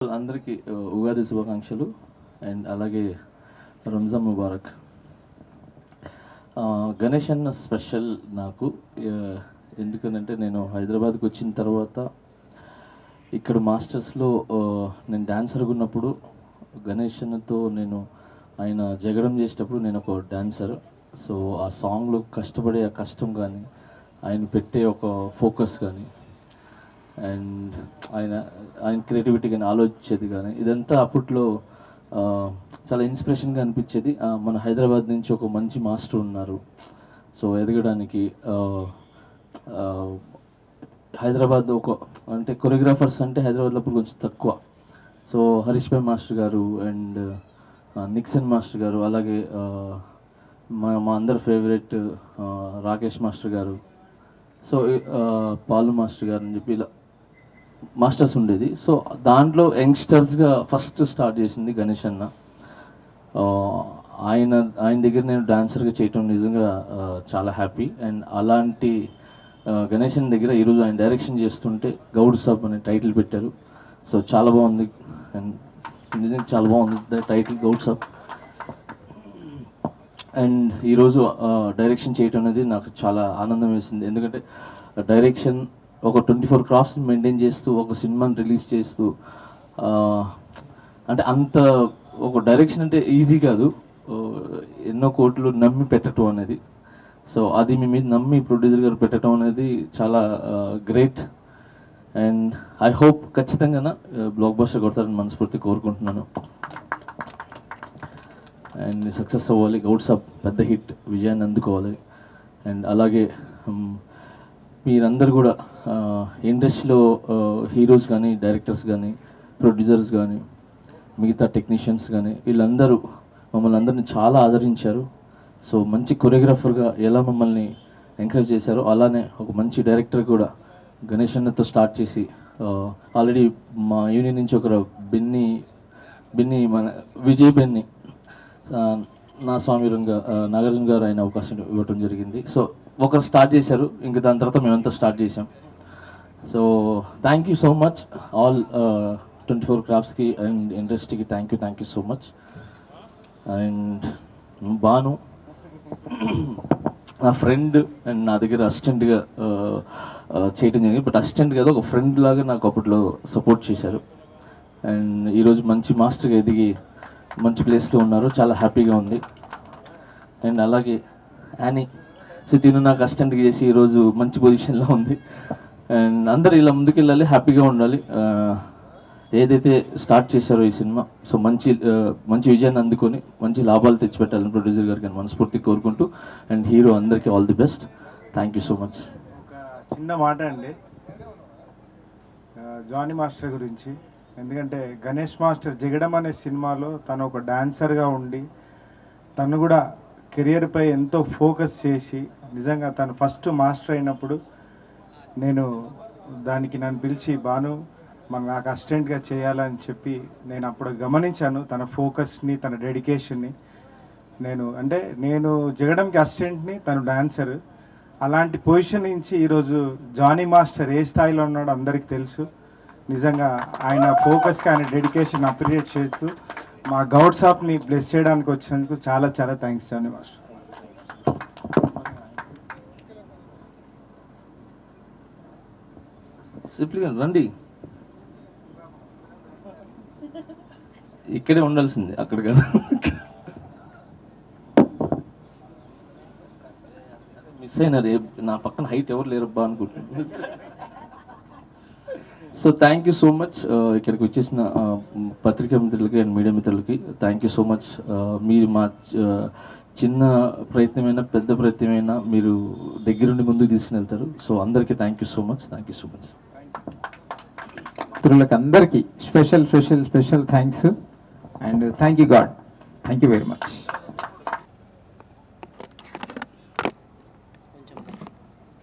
అందరికీ ఉగాది శుభాకాంక్షలు అండ్ అలాగే రంజాన్ ముబారక్. గణేష్ అన్న స్పెషల్ నాకు. ఎందుకనంటే నేను హైదరాబాద్కి వచ్చిన తర్వాత ఇక్కడ మాస్టర్స్లో నేను డాన్సర్గా ఉన్నప్పుడు గణేష్ అన్నతో నేను ఆయన జగడం చేసేటప్పుడు నేను ఒక డాన్సర్. సో ఆ సాంగ్లో కష్టపడే ఆ కష్టం కానీ ఆయన పెట్టే ఒక ఫోకస్ కానీ అండ్ ఆయన ఆయన క్రియేటివిటీ కానీ ఆలోచించేది కానీ ఇదంతా అప్పట్లో చాలా ఇన్స్పిరేషన్గా అనిపించేది. మన హైదరాబాద్ నుంచి ఒక మంచి మాస్టర్ ఉన్నారు. సో ఎదగడానికి హైదరాబాద్ ఒక అంటే కొరియోగ్రాఫర్స్ అంటే హైదరాబాద్లో అప్పుడు కొంచెం తక్కువ. సో హరీష్ భాయ్ మాస్టర్ గారు అండ్ నిక్సన్ మాస్టర్ గారు, అలాగే మా అందరి ఫేవరెట్ రాకేష్ మాస్టర్ గారు, సో పాలు మాస్టర్ గారు అని చెప్పి ఇలా మాస్టర్స్ ఉండేది. సో దాంట్లో యంగ్స్టర్స్గా ఫస్ట్ స్టార్ట్ చేసింది గణేష్ అన్న. ఆయన ఆయన దగ్గర నేను డాన్సర్గా చేయటం నిజంగా చాలా హ్యాపీ. అండ్ అలాంటి గణేష్ అన్న దగ్గర ఈరోజు ఆయన డైరెక్షన్ చేస్తుంటే గౌడ్ సాబ్ అనే టైటిల్ పెట్టారు. సో చాలా బాగుంది అండ్ నిజంగా చాలా బాగుంది టైటిల్ గౌడ్ సాబ్. అండ్ ఈరోజు డైరెక్షన్ చేయటం అనేది నాకు చాలా ఆనందం వేసింది. ఎందుకంటే డైరెక్షన్ ఒక 24 క్రాఫ్ట్స్ మెయింటైన్ చేస్తూ ఒక సినిమాని రిలీజ్ చేస్తూ అంటే అంత ఒక డైరెక్షన్ అంటే ఈజీ కాదు. ఎన్నో కోట్లు నమ్మి పెట్టడం అనేది, సో అది మీ మీద నమ్మి ప్రొడ్యూసర్ గారు పెట్టడం అనేది చాలా గ్రేట్. అండ్ ఐ హోప్ ఖచ్చితంగా బ్లాక్ బస్టర్ కొడతారని మనస్ఫూర్తి కోరుకుంటున్నాను. అండ్ సక్సెస్ అవ్వాలి, గౌడ్ సాబ్ పెద్ద హిట్ విజయాన్ని అందుకోవాలి. అండ్ అలాగే మీరందరూ కూడా ఇండస్ట్రీలో హీరోస్ కానీ, డైరెక్టర్స్ కానీ, ప్రొడ్యూసర్స్ కానీ, మిగతా టెక్నీషియన్స్ కానీ వీళ్ళందరూ మమ్మల్ని అందరినీ చాలా ఆదరించారు. సో మంచి కొరియోగ్రాఫర్గా ఎలా మమ్మల్ని ఎంకరేజ్ చేశారో అలానే ఒక మంచి డైరెక్టర్ కూడా గణేష్ అన్నతో స్టార్ట్ చేసి ఆల్రెడీ మా యూనియన్ నుంచి ఒకరు బిన్ని మన విజయ్ బెన్ని నా స్వామిరంగా నాగార్జున గారు ఆయన అవకాశం ఇవ్వటం జరిగింది. సో ఒకరు స్టార్ట్ చేశారు, ఇంకా దాని తర్వాత మేమంతా స్టార్ట్ చేసాం. So thank you so much all 24 క్రాఫ్ట్స్కి అండ్ ఇండస్ట్రీకి thank you so much. And Banu నా ఫ్రెండ్ అండ్ నా దగ్గర అసిస్టెంట్గా చేయటం జరిగింది. బట్ అసిస్టెంట్ కాదు, ఒక ఫ్రెండ్ లాగా నాకు అప్పట్లో సపోర్ట్ చేశారు. అండ్ ఈరోజు మంచి మాస్టర్గా ఎదిగి మంచి ప్లేస్లో ఉన్నారు, చాలా హ్యాపీగా ఉంది. అండ్ అలాగే యానీ తిను నాకు అసిస్టెంట్గా చేసి ఈరోజు మంచి పొజిషన్లో ఉంది. అండ్ అందరు ఇలా ముందుకెళ్ళాలి, హ్యాపీగా ఉండాలి. ఏదైతే స్టార్ట్ చేశారో ఈ సినిమా, సో మంచి విజయాన్ని అందుకొని మంచి లాభాలు తెచ్చిపెట్టాలని ప్రొడ్యూసర్ గారికి మనస్ఫూర్తి కోరుకుంటూ అండ్ హీరో అందరికీ all the best. Thank you so much. ఒక చిన్న మాట అండి జానీ మాస్టర్ గురించి. ఎందుకంటే గణేష్ మాస్టర్ జిగడం అనే సినిమాలో తను ఒక డాన్సర్గా ఉండి తను కూడా కెరియర్పై ఎంతో ఫోకస్ చేసి నిజంగా తను ఫస్ట్ మాస్టర్ అయినప్పుడు నేను దానికి నన్ను పిలిచి బాను నాకు అసిస్టెంట్గా చేయాలని చెప్పి నేను అప్పుడు గమనించాను తన ఫోకస్ని, తన డెడికేషన్ని. నేను జిగడంకి అసిస్టెంట్ని, తను డాన్సర్. అలాంటి పొజిషన్ నుంచి ఈరోజు జానీ మాస్టర్ ఏ స్థాయిలో ఉన్నాడో అందరికీ తెలుసు. నిజంగా ఆయన ఫోకస్కి, ఆయన డెడికేషన్ అప్రిషియేట్ చేస్తూ మా గౌడ్ సాబ్ని బ్లెస్ చేయడానికి వచ్చినందుకు చాలా చాలా థ్యాంక్స్ జానీ మాస్టర్. సింప్లీగా రండి, ఇక్కడే ఉండాల్సింది, అక్కడ కదా. మిస్ అయినారు, నా పక్కన హైట్ ఎవరు లేరబ్బా అనుకుంటున్నాను. So thank you so much ఇక్కడికి వచ్చేసిన పత్రికా మిత్రులకి అండ్ మీడియా మిత్రులకి థ్యాంక్ యూ సో మచ్. మీరు మా చిన్న ప్రయత్నమైనా పెద్ద ప్రయత్నమైనా మీరు దగ్గరుండి ముందుకు తీసుకుని. సో అందరికీ థ్యాంక్ యూ సో మచ్. మిత్రులకు అందరికీ special thanks and thank you God. Thank you very much.